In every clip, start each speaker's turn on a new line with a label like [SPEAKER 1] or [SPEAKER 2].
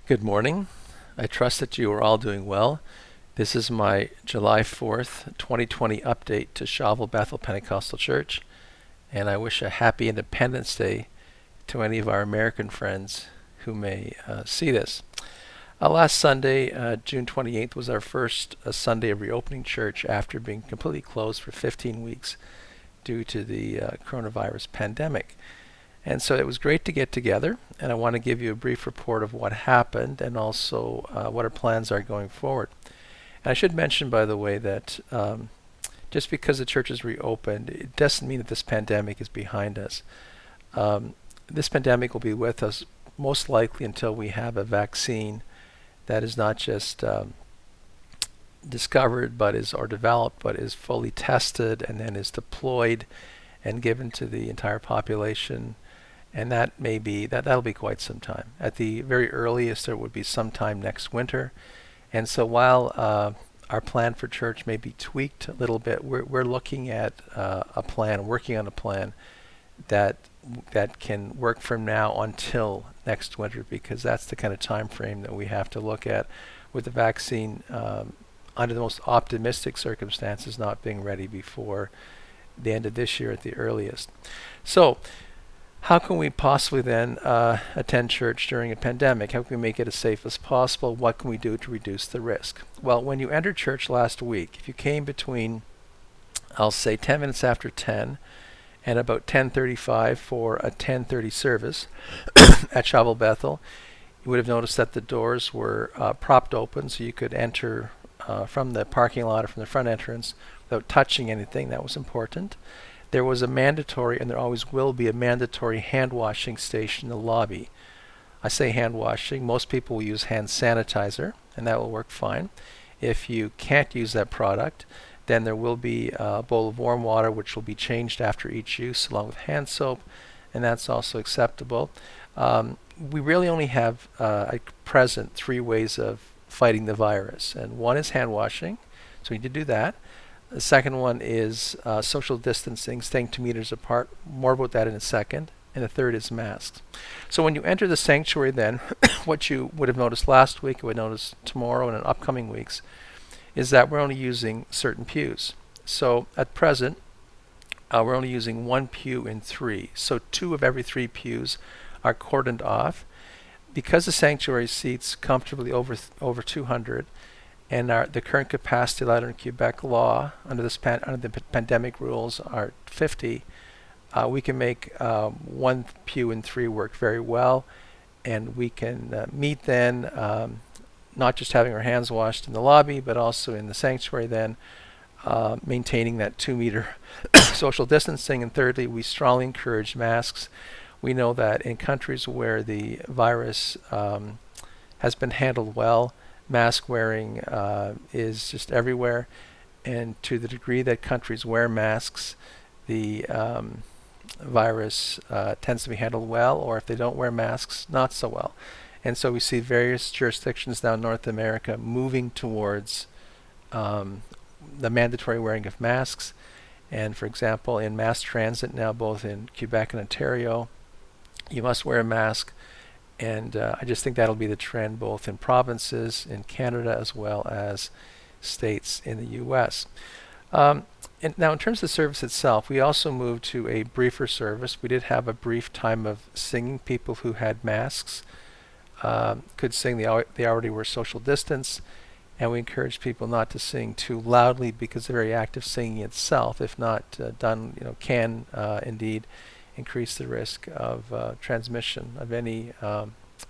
[SPEAKER 1] Good morning. I trust that you are all doing well. This is my July 4th, 2020 update to Shawville Bethel Pentecostal Church, and I wish a happy Independence Day to any of our American friends who may see this. Last Sunday, June 28th, was our first Sunday of reopening church after being completely closed for 15 weeks due to the coronavirus pandemic. And so it was great to get together, and I want to give you a brief report of what happened and also what our plans are going forward. And I should mention, by the way, that just because the church is reopened, it doesn't mean that this pandemic is behind us. This pandemic will be with us most likely until we have a vaccine that is not just discovered or developed, but is fully tested and then is deployed and given to the entire population. And that'll be quite some time. At the very earliest, there would be sometime next winter. And so while our plan for church may be tweaked a little bit, we're looking at working on a plan that can work from now until next winter, because that's the kind of time frame that we have to look at with the vaccine under the most optimistic circumstances not being ready before the end of this year at the earliest. So how can we possibly then attend church during a pandemic? How can we make it as safe as possible? What can we do to reduce the risk? Well, when you entered church last week, if you came between, I'll say 10 minutes after 10 and about 10:35 for a 10:30 service at Shawville Bethel, you would have noticed that the doors were propped open so you could enter from the parking lot or from the front entrance without touching anything. That was important. There was a mandatory, and there always will be, a mandatory hand washing station in the lobby. I say hand washing. Most people will use hand sanitizer, and that will work fine. If you can't use that product, then there will be a bowl of warm water which will be changed after each use along with hand soap, and that's also acceptable. We really only have at present 3 ways of fighting the virus, and one is hand washing, so we need to do that. The second one is social distancing, staying 2 meters apart. More about that in a second. And the third is masks. So when you enter the sanctuary then, what you would have noticed last week, you would notice tomorrow and in upcoming weeks, is that we're only using certain pews. So at present, we're only using 1 pew in 3. So 2 of every 3 pews are cordoned off. Because the sanctuary seats comfortably over 200, and the current capacity allowed under Quebec law, under the pandemic rules, are 50. We can make 1 pew in 3 work very well, and we can meet then, not just having our hands washed in the lobby, but also in the sanctuary then, maintaining that 2-meter social distancing. And thirdly, we strongly encourage masks. We know that in countries where the virus has been handled well, mask wearing is just everywhere, and to the degree that countries wear masks, the virus tends to be handled well, or if they don't wear masks, not so well. And so we see various jurisdictions now in North America moving towards the mandatory wearing of masks. And for example, in mass transit now, both in Quebec and Ontario, you must wear a mask. And I just think that'll be the trend both in provinces in Canada as well as states in the U.S. And now in terms of the service itself, we also moved to a briefer service. We did have a brief time of singing. People who had masks could sing. They already were social distance. And we encourage people not to sing too loudly, because the very act of singing itself, if not done, can indeed increase the risk of transmission of any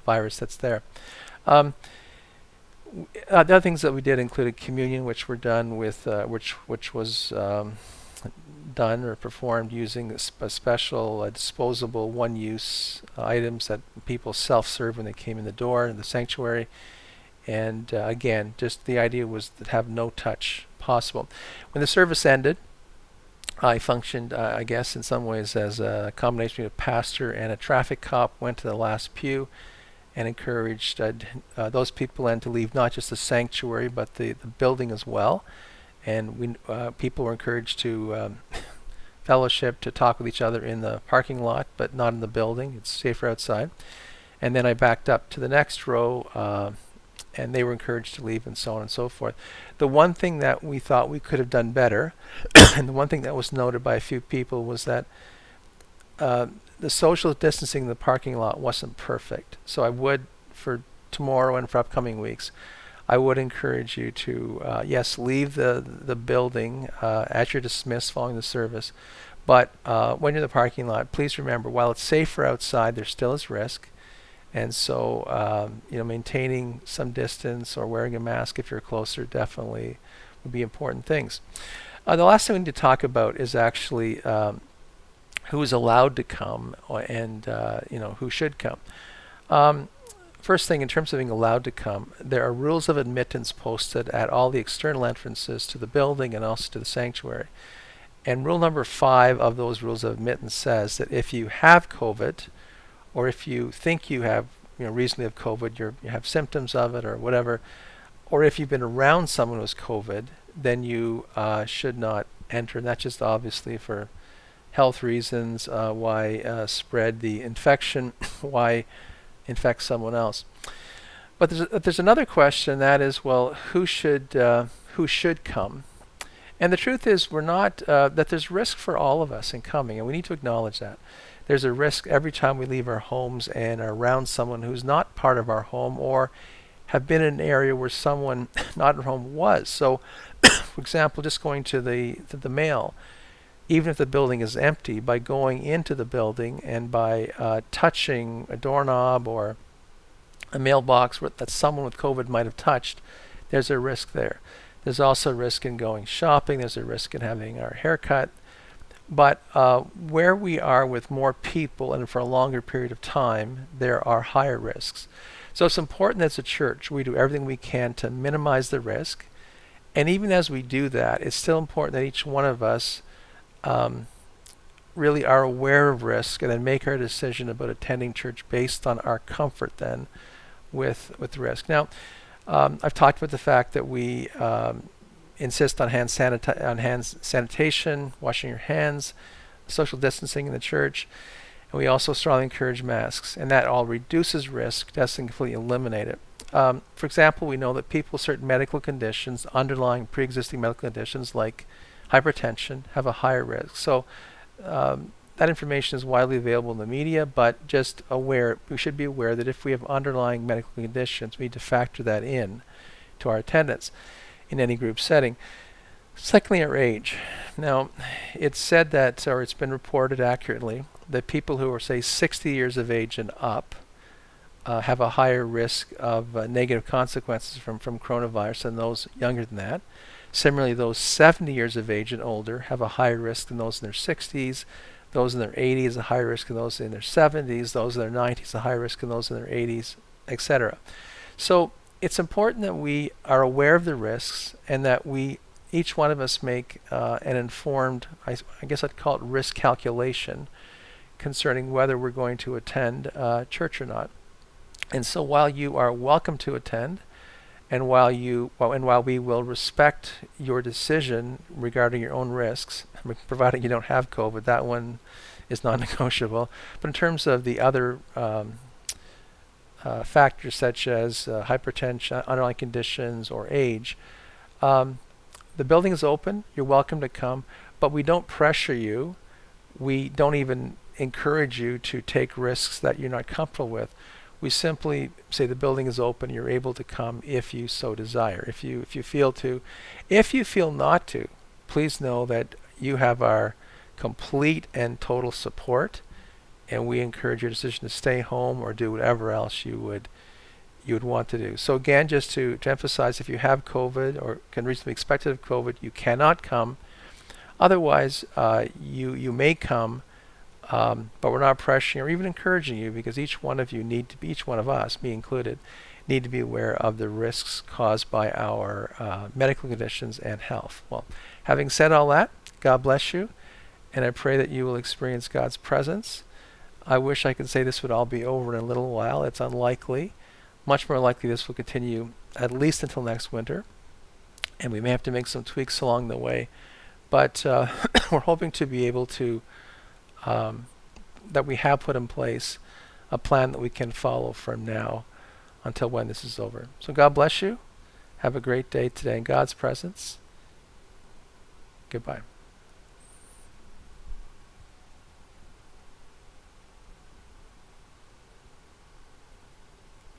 [SPEAKER 1] virus that's there. The other things that we did included communion, which were done with which was done or performed using a special disposable one-use items that people self-serve when they came in the door in the sanctuary. And again, just the idea was to have no touch possible. When the service ended, I functioned, I guess, in some ways as a combination of a pastor and a traffic cop. Went to the last pew and encouraged those people in to leave not just the sanctuary but the building as well. And people were encouraged to fellowship, to talk with each other in the parking lot, but not in the building. It's safer outside. And then I backed up to the next row, and they were encouraged to leave, and so on and so forth. The one thing that we thought we could have done better, and the one thing that was noted by a few people, was that the social distancing in the parking lot wasn't perfect. So I would, for tomorrow and for upcoming weeks, I would encourage you to, yes, leave the building as you're dismissed following the service. But when you're in the parking lot, please remember, while it's safer outside, there still is risk. And so, maintaining some distance or wearing a mask if you're closer definitely would be important things. The last thing we need to talk about is actually who is allowed to come and who should come. First thing, in terms of being allowed to come, there are rules of admittance posted at all the external entrances to the building and also to the sanctuary. And rule number 5 of those rules of admittance says that if you have COVID, or if you think you have, reasonably have COVID, you have symptoms of it or whatever, or if you've been around someone who has COVID, then you should not enter. And that's just obviously for health reasons, why spread the infection, why infect someone else. But there's another question, that is, well, who should come? And the truth is, we're not that there's risk for all of us in coming, and we need to acknowledge that. There's a risk every time we leave our homes and are around someone who's not part of our home or have been in an area where someone not in our home was. So, for example, just going to the mail, even if the building is empty, by going into the building and by touching a doorknob or a mailbox that someone with COVID might have touched, there's a risk there. There's also a risk in going shopping. There's a risk in having our hair cut. But where we are with more people and for a longer period of time, there are higher risks. So it's important as a church we do everything we can to minimize the risk. And even as we do that, it's still important that each one of us really are aware of risk and then make our decision about attending church based on our comfort then with risk. Now, I've talked about the fact that we insist on hand sanitation, washing your hands, social distancing in the church, and we also strongly encourage masks, and that all reduces risk, doesn't completely eliminate it. For example, we know that people with certain medical conditions, underlying pre-existing medical conditions like hypertension, have a higher risk. So that information is widely available in the media, but just we should be aware that if we have underlying medical conditions, we need to factor that in to our attendance in any group setting. Secondly, our age. Now, it's said that, or it's been reported accurately, that people who are, say, 60 years of age and up have a higher risk of negative consequences from coronavirus than those younger than that. Similarly, those 70 years of age and older have a higher risk than those in their 60s. Those in their 80s, a higher risk than those in their 70s. Those in their 90s, a higher risk than those in their 80s, etc. So it's important that we are aware of the risks and that each one of us make an informed, I guess I'd call it risk calculation concerning whether we're going to attend church or not. And so while you are welcome to attend, and while we will respect your decision regarding your own risks, providing you don't have COVID, that one is non-negotiable. But in terms of the other factors such as hypertension, underlying conditions, or age, the building is open. You're welcome to come, but we don't pressure you. We don't even encourage you to take risks that you're not comfortable with. We simply say the building is open. You're able to come if you so desire. If you feel to, if you feel not to, please know that you have our complete and total support, and we encourage your decision to stay home or do whatever else you would want to do. So again, just to emphasize, if you have COVID or can reasonably expect to have COVID, you cannot come. Otherwise, you may come. But we're not pressuring or even encouraging you, because each one of us, me included, need to be aware of the risks caused by our medical conditions and health. Well, having said all that, God bless you, and I pray that you will experience God's presence. I wish I could say this would all be over in a little while. It's unlikely. Much more likely this will continue at least until next winter, and we may have to make some tweaks along the way. But we're hoping to be able to that we have put in place a plan that we can follow from now until when this is over. So God bless you. Have a great day today in God's presence. Goodbye.